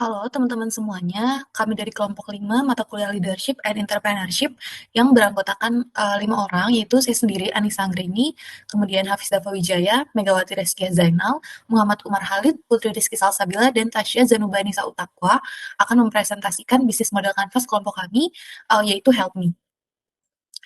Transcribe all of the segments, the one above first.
Halo teman-teman semuanya, kami dari kelompok 5 mata kuliah Leadership and Entrepreneurship yang beranggotakan 5 orang, yaitu saya sendiri Anissa Anggreni, kemudian Hafiz Dava Wijaya, Megawati Reskia Zainal, Muhammad Umar Halid, Putri Rizky Salsabila, dan Tasya Zanuba Nisa Utakwa akan mempresentasikan bisnis model kanvas kelompok kami, yaitu Help Me.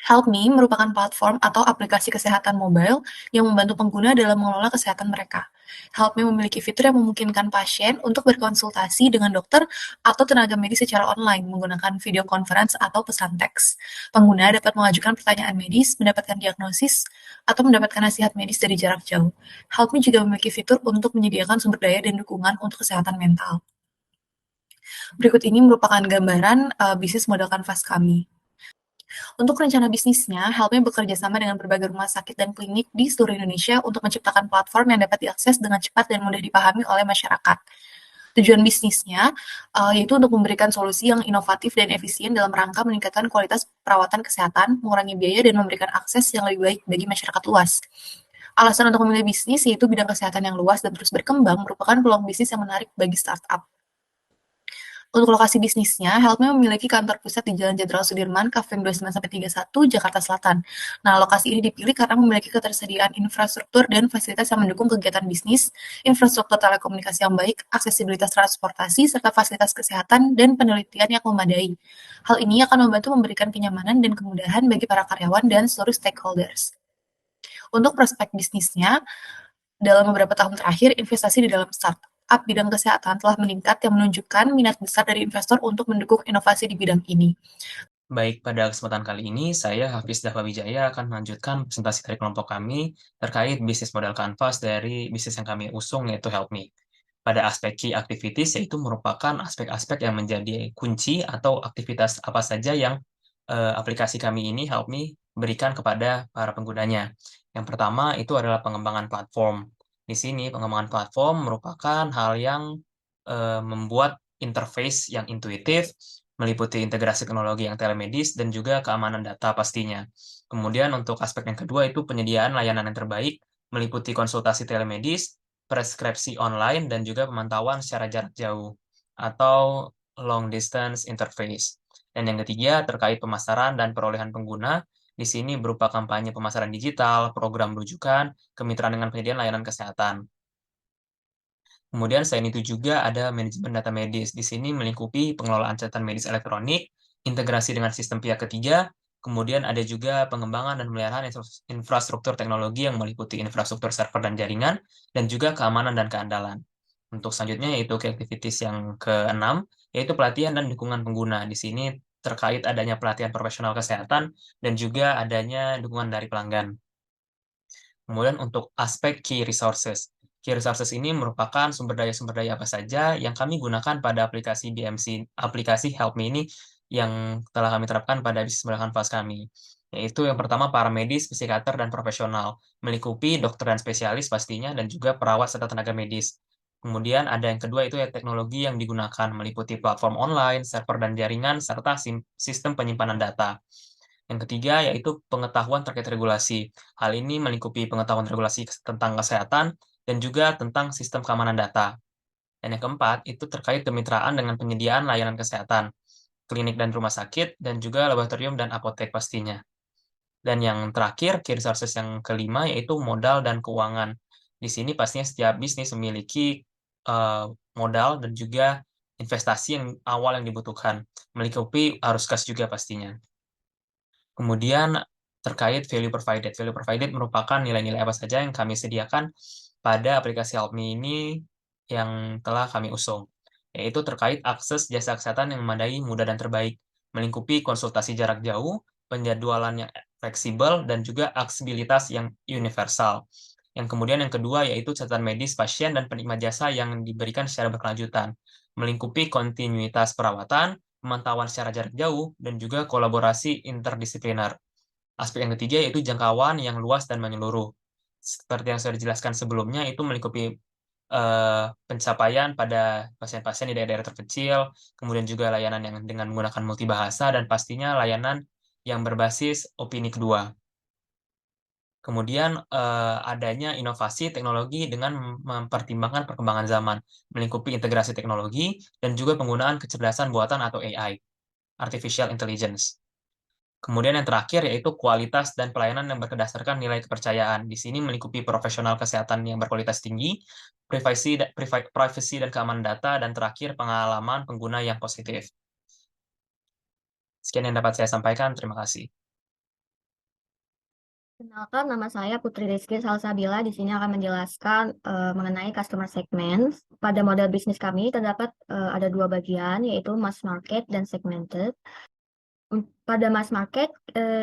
Help Me merupakan platform atau aplikasi kesehatan mobile yang membantu pengguna dalam mengelola kesehatan mereka. Help Me memiliki fitur yang memungkinkan pasien untuk berkonsultasi dengan dokter atau tenaga medis secara online menggunakan video conference atau pesan teks. Pengguna dapat mengajukan pertanyaan medis, mendapatkan diagnosis, atau mendapatkan nasihat medis dari jarak jauh. Help Me juga memiliki fitur untuk menyediakan sumber daya dan dukungan untuk kesehatan mental. Berikut ini merupakan gambaran bisnis model kanvas kami. Untuk rencana bisnisnya, Helpme bekerja sama dengan berbagai rumah sakit dan klinik di seluruh Indonesia untuk menciptakan platform yang dapat diakses dengan cepat dan mudah dipahami oleh masyarakat. Tujuan bisnisnya yaitu untuk memberikan solusi yang inovatif dan efisien dalam rangka meningkatkan kualitas perawatan kesehatan, mengurangi biaya, dan memberikan akses yang lebih baik bagi masyarakat luas. Alasan untuk memilih bisnis yaitu bidang kesehatan yang luas dan terus berkembang merupakan peluang bisnis yang menarik bagi startup. Untuk lokasi bisnisnya, Helpme memiliki kantor pusat di Jalan Jenderal Sudirman, Kaveng 29-31, Jakarta Selatan. Nah, lokasi ini dipilih karena memiliki ketersediaan infrastruktur dan fasilitas yang mendukung kegiatan bisnis, infrastruktur telekomunikasi yang baik, aksesibilitas transportasi, serta fasilitas kesehatan dan penelitian yang memadai. Hal ini akan membantu memberikan kenyamanan dan kemudahan bagi para karyawan dan seluruh stakeholders. Untuk prospek bisnisnya, dalam beberapa tahun terakhir, investasi di dalam startup bidang kesehatan telah meningkat yang menunjukkan minat besar dari investor untuk mendukung inovasi di bidang ini. Baik, pada kesempatan kali ini saya Hafiz Dahwa Wijaya akan melanjutkan presentasi dari kelompok kami terkait bisnis model kanvas dari bisnis yang kami usung yaitu Help Me. Pada aspek key activities yaitu merupakan aspek-aspek yang menjadi kunci atau aktivitas apa saja yang aplikasi kami ini Help Me berikan kepada para penggunanya. Yang pertama itu adalah pengembangan platform. Di sini pengembangan platform merupakan hal yang membuat interface yang intuitif, meliputi integrasi teknologi yang telemedis dan juga keamanan data pastinya. Kemudian untuk aspek yang kedua itu penyediaan layanan yang terbaik, meliputi konsultasi telemedis, preskripsi online, dan juga pemantauan secara jarak jauh atau long distance interface. Dan yang ketiga terkait pemasaran dan perolehan pengguna, di sini berupa kampanye pemasaran digital, program rujukan, kemitraan dengan penyediaan layanan kesehatan. Kemudian selain itu juga ada manajemen data medis. Di sini melingkupi pengelolaan catatan medis elektronik, integrasi dengan sistem pihak ketiga, kemudian ada juga pengembangan dan pemeliharaan infrastruktur teknologi yang meliputi infrastruktur server dan jaringan, dan juga keamanan dan keandalan. Untuk selanjutnya yaitu key activities yang keenam, yaitu pelatihan dan dukungan pengguna. Di sini terkait adanya pelatihan profesional kesehatan dan juga adanya dukungan dari pelanggan. Kemudian untuk aspek key resources. Key resources ini merupakan sumber daya apa saja yang kami gunakan pada aplikasi BMC, aplikasi Help Me ini yang telah kami terapkan pada bisnis modal kanvas kami. Yaitu yang pertama para medis, psikiater, dan profesional, melingkupi dokter dan spesialis pastinya, dan juga perawat serta tenaga medis. Kemudian ada yang kedua itu ya teknologi yang digunakan, meliputi platform online, server dan jaringan, serta sistem penyimpanan data. Yang ketiga yaitu pengetahuan terkait regulasi. Hal ini melingkupi pengetahuan regulasi tentang kesehatan dan juga tentang sistem keamanan data. Dan yang keempat, itu terkait kemitraan dengan penyediaan layanan kesehatan, klinik dan rumah sakit, dan juga laboratorium dan apotek pastinya. Dan yang terakhir, key resources yang kelima, yaitu modal dan keuangan. Di sini pastinya setiap bisnis memiliki modal dan juga investasi yang awal yang dibutuhkan, melingkupi arus kas juga pastinya. Kemudian terkait value provided. Value provided merupakan nilai-nilai apa saja yang kami sediakan pada aplikasi Help Me ini yang telah kami usung, yaitu terkait akses jasa kesehatan yang memadai, mudah, dan terbaik, melingkupi konsultasi jarak jauh, penjadwalan yang fleksibel, dan juga aksesibilitas yang universal. Yang kemudian yang kedua yaitu catatan medis pasien dan penikmat jasa yang diberikan secara berkelanjutan, melingkupi kontinuitas perawatan, pemantauan secara jarak jauh, dan juga kolaborasi interdisipliner. Aspek yang ketiga yaitu jangkauan yang luas dan menyeluruh. Seperti yang sudah dijelaskan sebelumnya, itu melingkupi pencapaian pada pasien-pasien di daerah-daerah terpencil, kemudian juga layanan yang dengan menggunakan multibahasa, dan pastinya layanan yang berbasis opini kedua. Kemudian adanya inovasi teknologi dengan mempertimbangkan perkembangan zaman, melingkupi integrasi teknologi, dan juga penggunaan kecerdasan buatan atau AI, Artificial Intelligence. Kemudian yang terakhir yaitu kualitas dan pelayanan yang berdasarkan nilai kepercayaan. Di sini melingkupi profesional kesehatan yang berkualitas tinggi, privasi dan keamanan data, dan terakhir pengalaman pengguna yang positif. Sekian yang dapat saya sampaikan. Terima kasih. Kenalkan, nama saya Putri Rizky Salsabila. Di sini akan menjelaskan mengenai customer segment. Pada model bisnis kami terdapat ada dua bagian, yaitu mass market dan segmented. Pada mass market,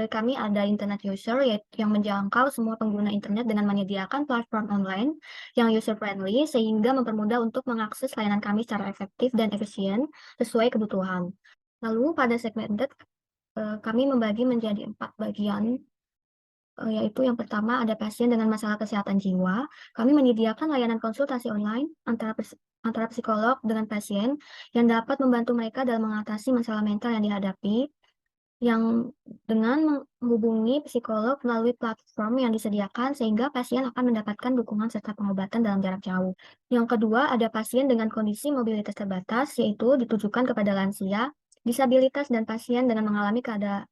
kami ada internet user yang menjangkau semua pengguna internet dengan menyediakan platform online yang user-friendly sehingga mempermudah untuk mengakses layanan kami secara efektif dan efisien sesuai kebutuhan. Lalu pada segmented, kami membagi menjadi 4 bagian, yaitu yang pertama ada pasien dengan masalah kesehatan jiwa. Kami menyediakan layanan konsultasi online antara psikolog dengan pasien yang dapat membantu mereka dalam mengatasi masalah mental yang dihadapi, yang dengan menghubungi psikolog melalui platform yang disediakan sehingga pasien akan mendapatkan dukungan serta pengobatan dalam jarak jauh. Yang kedua, ada pasien dengan kondisi mobilitas terbatas, yaitu ditujukan kepada lansia, disabilitas, dan pasien dengan mengalami keadaan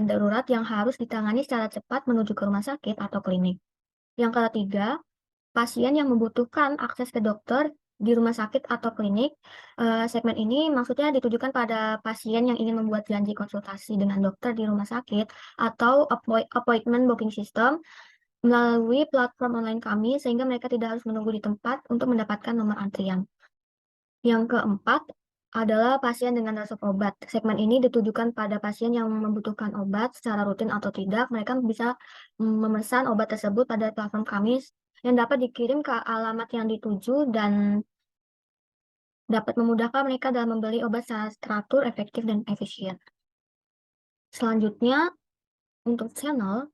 darurat yang harus ditangani secara cepat menuju ke rumah sakit atau klinik. Yang ketiga, pasien yang membutuhkan akses ke dokter di rumah sakit atau klinik. Segmen ini maksudnya ditujukan pada pasien yang ingin membuat janji konsultasi dengan dokter di rumah sakit atau appointment booking system melalui platform online kami sehingga mereka tidak harus menunggu di tempat untuk mendapatkan nomor antrian. Yang keempat adalah pasien dengan resep obat. Segmen ini ditujukan pada pasien yang membutuhkan obat secara rutin atau tidak. Mereka bisa memesan obat tersebut pada platform kami yang dapat dikirim ke alamat yang dituju dan dapat memudahkan mereka dalam membeli obat secara teratur, efektif, dan efisien. Selanjutnya, untuk channel,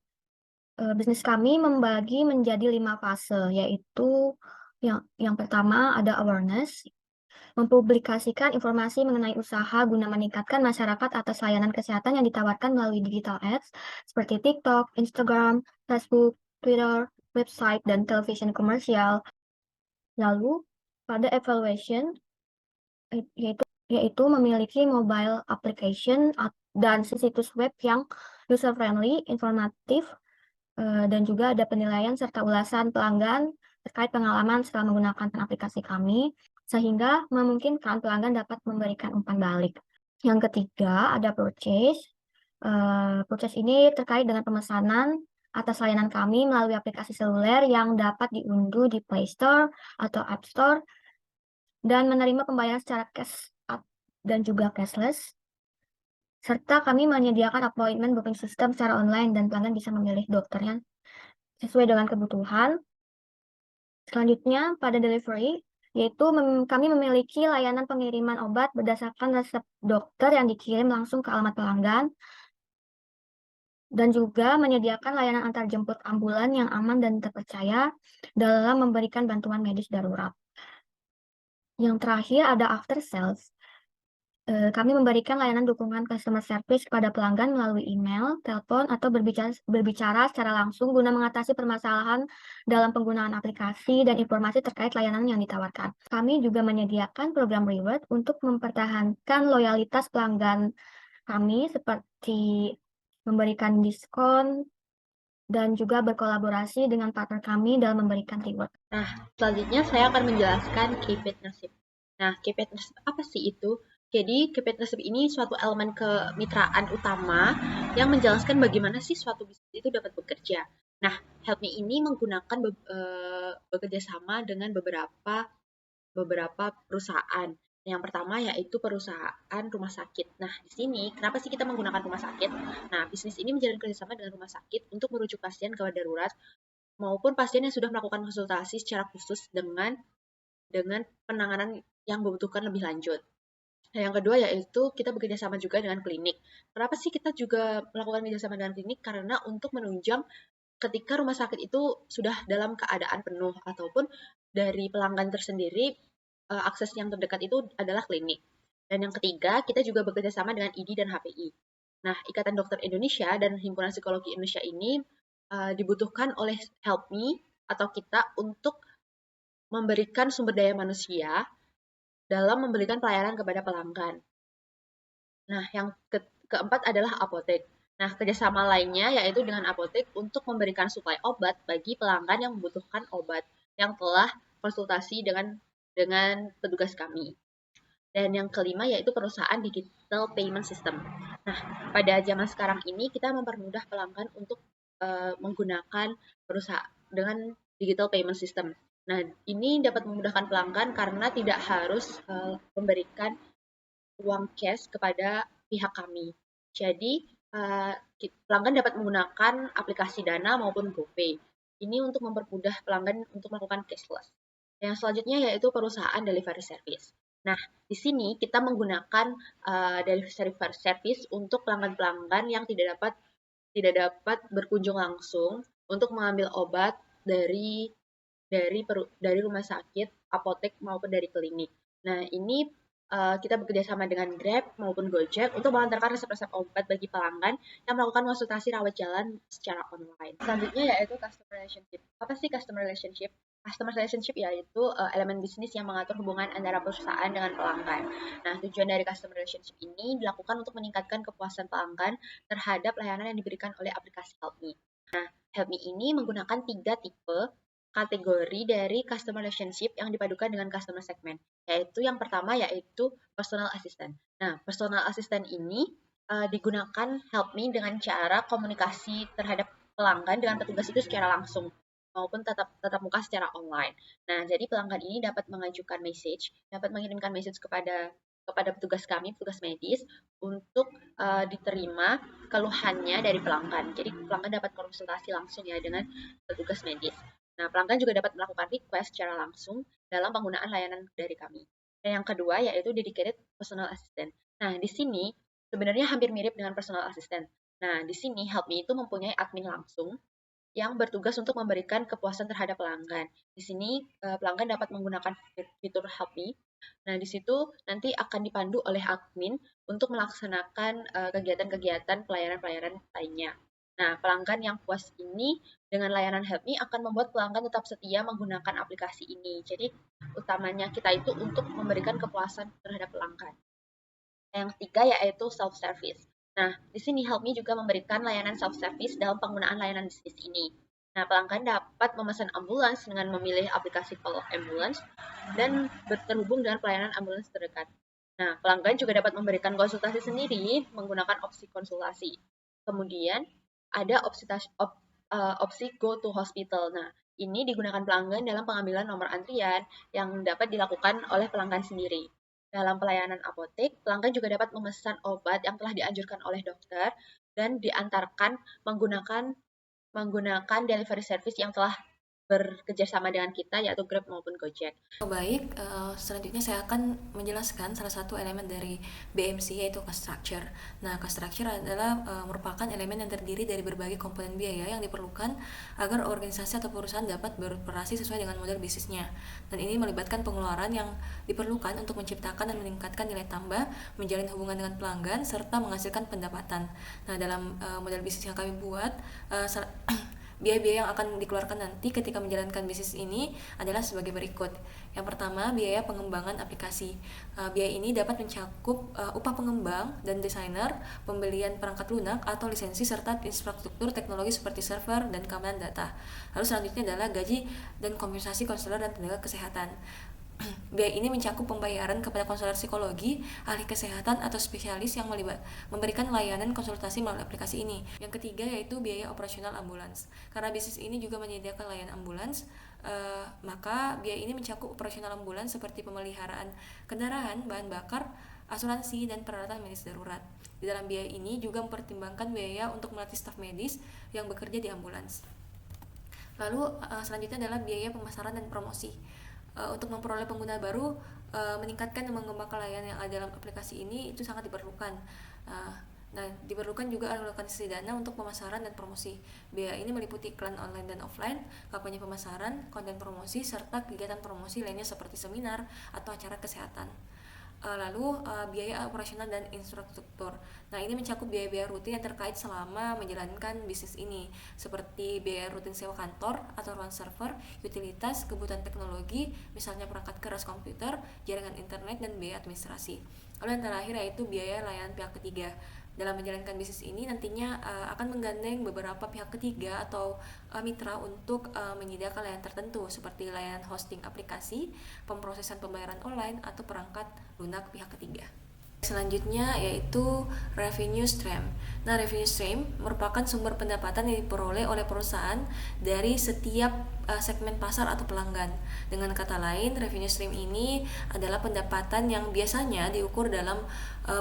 bisnis kami membagi menjadi 5 fase, yaitu yang pertama ada awareness, mempublikasikan informasi mengenai usaha guna meningkatkan masyarakat atas layanan kesehatan yang ditawarkan melalui digital ads seperti TikTok, Instagram, Facebook, Twitter, website, dan television komersial. Lalu, pada evaluation, yaitu memiliki mobile application dan situs web yang user-friendly, informatif, dan juga ada penilaian serta ulasan pelanggan terkait pengalaman setelah menggunakan aplikasi kami, sehingga memungkinkan pelanggan dapat memberikan umpan balik. Yang ketiga, ada purchase. Purchase ini terkait dengan pemesanan atas layanan kami melalui aplikasi seluler yang dapat diunduh di Play Store atau App Store dan menerima pembayaran secara cash dan juga cashless. Serta kami menyediakan appointment booking system secara online dan pelanggan bisa memilih dokternya sesuai dengan kebutuhan. Selanjutnya, pada delivery, yaitu kami memiliki layanan pengiriman obat berdasarkan resep dokter yang dikirim langsung ke alamat pelanggan, dan juga menyediakan layanan antar jemput ambulan yang aman dan terpercaya dalam memberikan bantuan medis darurat. Yang terakhir ada after sales. Kami memberikan layanan dukungan customer service kepada pelanggan melalui email, telepon, atau berbicara secara langsung guna mengatasi permasalahan dalam penggunaan aplikasi dan informasi terkait layanan yang ditawarkan. Kami juga menyediakan program reward untuk mempertahankan loyalitas pelanggan kami seperti memberikan diskon dan juga berkolaborasi dengan partner kami dalam memberikan reward. Nah, selanjutnya saya akan menjelaskan key partnership. Nah, key partnership apa sih itu? Jadi, key partnership ini suatu elemen kemitraan utama yang menjelaskan bagaimana sih suatu bisnis itu dapat bekerja. Nah, Help Me ini menggunakan bekerja sama dengan beberapa perusahaan. Yang pertama yaitu perusahaan rumah sakit. Nah, di sini kenapa sih kita menggunakan rumah sakit? Nah, bisnis ini menjalin kerjasama dengan rumah sakit untuk merujuk pasien gawat darurat maupun pasien yang sudah melakukan konsultasi secara khusus dengan penanganan yang membutuhkan lebih lanjut. Nah, yang kedua yaitu kita bekerja sama juga dengan klinik. Kenapa sih kita juga melakukan kerjasama dengan klinik? Karena untuk menunjang ketika rumah sakit itu sudah dalam keadaan penuh ataupun dari pelanggan tersendiri akses yang terdekat itu adalah klinik. Dan yang ketiga, kita juga bekerja sama dengan ID dan HPI. Nah, Ikatan Dokter Indonesia dan Himpunan Psikologi Indonesia ini dibutuhkan oleh Help Me atau kita untuk memberikan sumber daya manusia dalam memberikan pelayanan kepada pelanggan. Nah, yang keempat adalah apotek. Nah, kerjasama lainnya yaitu dengan apotek untuk memberikan suplai obat bagi pelanggan yang membutuhkan obat yang telah konsultasi dengan petugas kami. Dan yang kelima yaitu perusahaan digital payment system. Nah, pada zaman sekarang ini kita mempermudah pelanggan untuk menggunakan perusahaan dengan digital payment system. Nah, ini dapat memudahkan pelanggan karena tidak harus memberikan uang cash kepada pihak kami. Jadi, pelanggan dapat menggunakan aplikasi Dana maupun GoPay. Ini untuk mempermudah pelanggan untuk melakukan cashless. Yang selanjutnya yaitu perusahaan delivery service. Nah, di sini kita menggunakan delivery service untuk pelanggan-pelanggan yang tidak dapat berkunjung langsung untuk mengambil obat dari rumah sakit, apotek maupun dari klinik. Nah, ini kita bekerjasama dengan Grab maupun Gojek untuk mengantarkan resep-resep obat bagi pelanggan yang melakukan konsultasi rawat jalan secara online. Selanjutnya yaitu customer relationship. Apa sih customer relationship? Customer relationship yaitu elemen bisnis yang mengatur hubungan antara perusahaan dengan pelanggan. Nah, tujuan dari customer relationship ini dilakukan untuk meningkatkan kepuasan pelanggan terhadap layanan yang diberikan oleh aplikasi Help Me. Nah, Help Me ini menggunakan 3 tipe kategori dari customer relationship yang dipadukan dengan customer segment, yaitu yang pertama yaitu personal assistant. Nah, personal assistant ini digunakan Help Me dengan cara komunikasi terhadap pelanggan dengan petugas itu secara langsung maupun tatap muka secara online. Nah, jadi pelanggan ini dapat mengirimkan message kepada petugas kami, petugas medis, untuk diterima keluhannya dari pelanggan. Jadi pelanggan dapat konsultasi langsung ya dengan petugas medis. Nah, pelanggan juga dapat melakukan request secara langsung dalam penggunaan layanan dari kami. Dan yang kedua yaitu dedicated personal assistant. Nah, di sini sebenarnya hampir mirip dengan personal assistant. Nah, di sini Help Me itu mempunyai admin langsung yang bertugas untuk memberikan kepuasan terhadap pelanggan. Di sini pelanggan dapat menggunakan fitur Help Me. Nah, di situ nanti akan dipandu oleh admin untuk melaksanakan kegiatan-kegiatan pelayanan-pelayanan lainnya. Nah, pelanggan yang puas ini dengan layanan Help Me akan membuat pelanggan tetap setia menggunakan aplikasi ini. Jadi, utamanya kita itu untuk memberikan kepuasan terhadap pelanggan. Yang ketiga yaitu self-service. Nah, di sini Help Me juga memberikan layanan self-service dalam penggunaan layanan bisnis ini. Nah, pelanggan dapat memesan ambulans dengan memilih aplikasi Call Ambulance dan terhubung dengan pelayanan ambulans terdekat. Nah, pelanggan juga dapat memberikan konsultasi sendiri menggunakan opsi konsultasi. Kemudian, ada opsi Go to Hospital. Nah, ini digunakan pelanggan dalam pengambilan nomor antrian yang dapat dilakukan oleh pelanggan sendiri. Dalam pelayanan apotek, pelanggan juga dapat memesan obat yang telah dianjurkan oleh dokter dan diantarkan menggunakan delivery service yang telah bekerjasama dengan kita, yaitu Grab maupun Gojek. Baik, selanjutnya saya akan menjelaskan salah satu elemen dari BMC yaitu cost structure. Nah, cost structure adalah merupakan elemen yang terdiri dari berbagai komponen biaya yang diperlukan agar organisasi atau perusahaan dapat beroperasi sesuai dengan model bisnisnya. Dan ini melibatkan pengeluaran yang diperlukan untuk menciptakan dan meningkatkan nilai tambah, menjalin hubungan dengan pelanggan, serta menghasilkan pendapatan. Nah, dalam model bisnis yang kami buat, biaya-biaya yang akan dikeluarkan nanti ketika menjalankan bisnis ini adalah sebagai berikut. Yang pertama, biaya pengembangan aplikasi. Biaya ini dapat mencakup upah pengembang dan desainer, pembelian perangkat lunak atau lisensi, serta infrastruktur teknologi seperti server dan keamanan data. Lalu selanjutnya adalah gaji dan kompensasi konselor dan tenaga kesehatan. Biaya ini mencakup pembayaran kepada konselor psikologi, ahli kesehatan, atau spesialis yang memberikan layanan konsultasi melalui aplikasi ini. Yang ketiga yaitu biaya operasional ambulans. Karena bisnis ini juga menyediakan layanan ambulans, maka biaya ini mencakup operasional ambulans seperti pemeliharaan kendaraan, bahan bakar, asuransi, dan peralatan medis darurat. Di dalam biaya ini juga mempertimbangkan biaya untuk melatih staf medis yang bekerja di ambulans. Lalu selanjutnya adalah biaya pemasaran dan promosi. Untuk memperoleh pengguna baru, meningkatkan dan mengembangkan layanan yang ada dalam aplikasi ini itu sangat diperlukan. Nah, diperlukan juga alokasi dana untuk pemasaran dan promosi. Biaya ini meliputi iklan online dan offline, kampanye pemasaran, konten promosi, serta kegiatan promosi lainnya seperti seminar atau acara kesehatan. Lalu biaya operasional dan infrastruktur. Nah, ini mencakup biaya-biaya rutin yang terkait selama menjalankan bisnis ini, seperti biaya rutin sewa kantor atau ruang server, utilitas, kebutuhan teknologi, misalnya perangkat keras komputer, jaringan internet, dan biaya administrasi. Lalu yang terakhir yaitu biaya layanan pihak ketiga. Dalam menjalankan bisnis ini nantinya akan menggandeng beberapa pihak ketiga atau mitra untuk menyediakan layanan tertentu seperti layanan hosting aplikasi, pemrosesan pembayaran online, atau perangkat lunak pihak ketiga. Selanjutnya yaitu revenue stream. Nah, revenue stream merupakan sumber pendapatan yang diperoleh oleh perusahaan dari setiap segmen pasar atau pelanggan. Dengan kata lain, revenue stream ini adalah pendapatan yang biasanya diukur dalam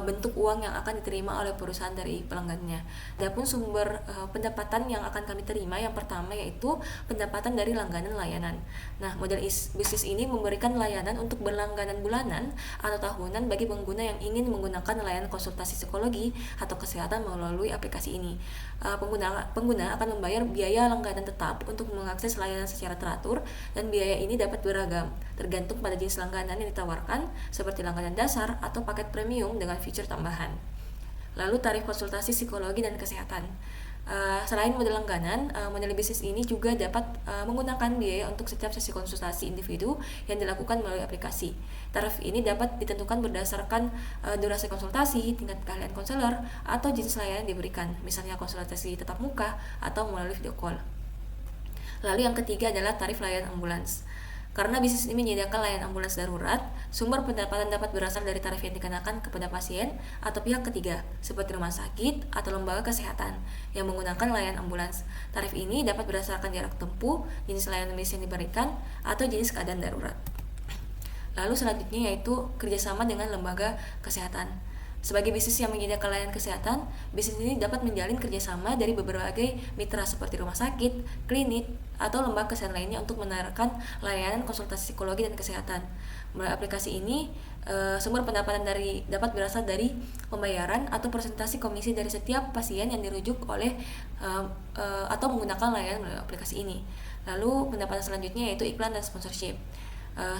bentuk uang yang akan diterima oleh perusahaan dari pelanggannya. Adapun sumber pendapatan yang akan kami terima yang pertama yaitu pendapatan dari langganan layanan. Nah, model bisnis ini memberikan layanan untuk berlangganan bulanan atau tahunan bagi pengguna yang ingin menggunakan layanan konsultasi psikologi atau kesehatan melalui aplikasi ini. Pengguna akan membayar biaya langganan tetap untuk mengakses layanan secara teratur, dan biaya ini dapat beragam tergantung pada jenis langganan yang ditawarkan, seperti langganan dasar atau paket premium dengan fitur tambahan. Lalu tarif konsultasi psikologi dan kesehatan. Selain model langganan, model bisnis ini juga dapat menggunakan biaya untuk setiap sesi konsultasi individu yang dilakukan melalui aplikasi. Tarif ini dapat ditentukan berdasarkan durasi konsultasi, tingkat keahlian konselor, atau jenis layanan yang diberikan, misalnya konsultasi tatap muka atau melalui video call. Lalu yang ketiga adalah tarif layanan ambulans. Karena bisnis ini menyediakan layanan ambulans darurat, sumber pendapatan dapat berasal dari tarif yang dikenakan kepada pasien atau pihak ketiga, seperti rumah sakit atau lembaga kesehatan yang menggunakan layanan ambulans. Tarif ini dapat berdasarkan jarak tempuh, jenis layanan medis yang diberikan, atau jenis keadaan darurat. Lalu selanjutnya yaitu kerjasama dengan lembaga kesehatan. Sebagai bisnis yang menyediakan layanan kesehatan, bisnis ini dapat menjalin kerjasama dari berbagai mitra seperti rumah sakit, klinik, atau lembaga kesehatan lainnya untuk menawarkan layanan konsultasi psikologi dan kesehatan. Melalui aplikasi ini, sumber pendapatan dapat berasal dari pembayaran atau persentase komisi dari setiap pasien yang dirujuk oleh atau menggunakan layanan melalui aplikasi ini. Lalu pendapatan selanjutnya yaitu iklan dan sponsorship.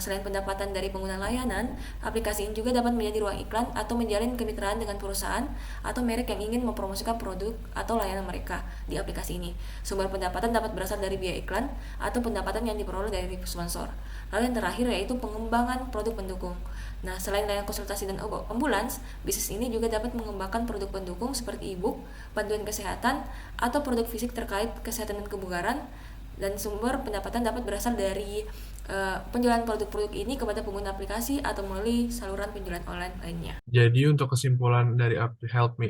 Selain pendapatan dari pengguna layanan, aplikasi ini juga dapat menjadi ruang iklan atau menjalin kemitraan dengan perusahaan atau merek yang ingin mempromosikan produk atau layanan mereka di aplikasi ini. Sumber pendapatan dapat berasal dari biaya iklan atau pendapatan yang diperoleh dari sponsor. Lalu yang terakhir yaitu pengembangan produk pendukung. Nah, selain layanan konsultasi dan ambulans, bisnis ini juga dapat mengembangkan produk pendukung seperti e-book, panduan kesehatan, atau produk fisik terkait kesehatan dan kebugaran. Dan sumber pendapatan dapat berasal dari penjualan produk-produk ini kepada pengguna aplikasi atau melalui saluran penjualan online lainnya. Jadi untuk kesimpulan dari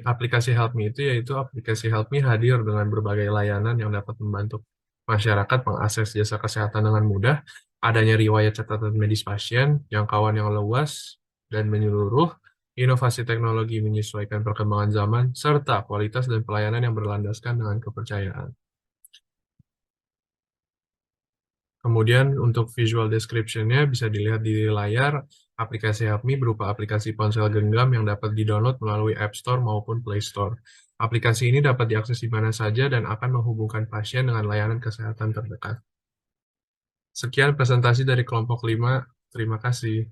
aplikasi Help Me itu yaitu aplikasi Help Me hadir dengan berbagai layanan yang dapat membantu masyarakat mengakses jasa kesehatan dengan mudah, adanya riwayat catatan medis pasien, jangkauan yang luas dan menyeluruh, inovasi teknologi menyesuaikan perkembangan zaman, serta kualitas dan pelayanan yang berlandaskan dengan kepercayaan. Kemudian untuk visual description-nya bisa dilihat di layar. Aplikasi Help Me berupa aplikasi ponsel genggam yang dapat di-download melalui App Store maupun Play Store. Aplikasi ini dapat diakses di mana saja dan akan menghubungkan pasien dengan layanan kesehatan terdekat. Sekian presentasi dari kelompok 5. Terima kasih.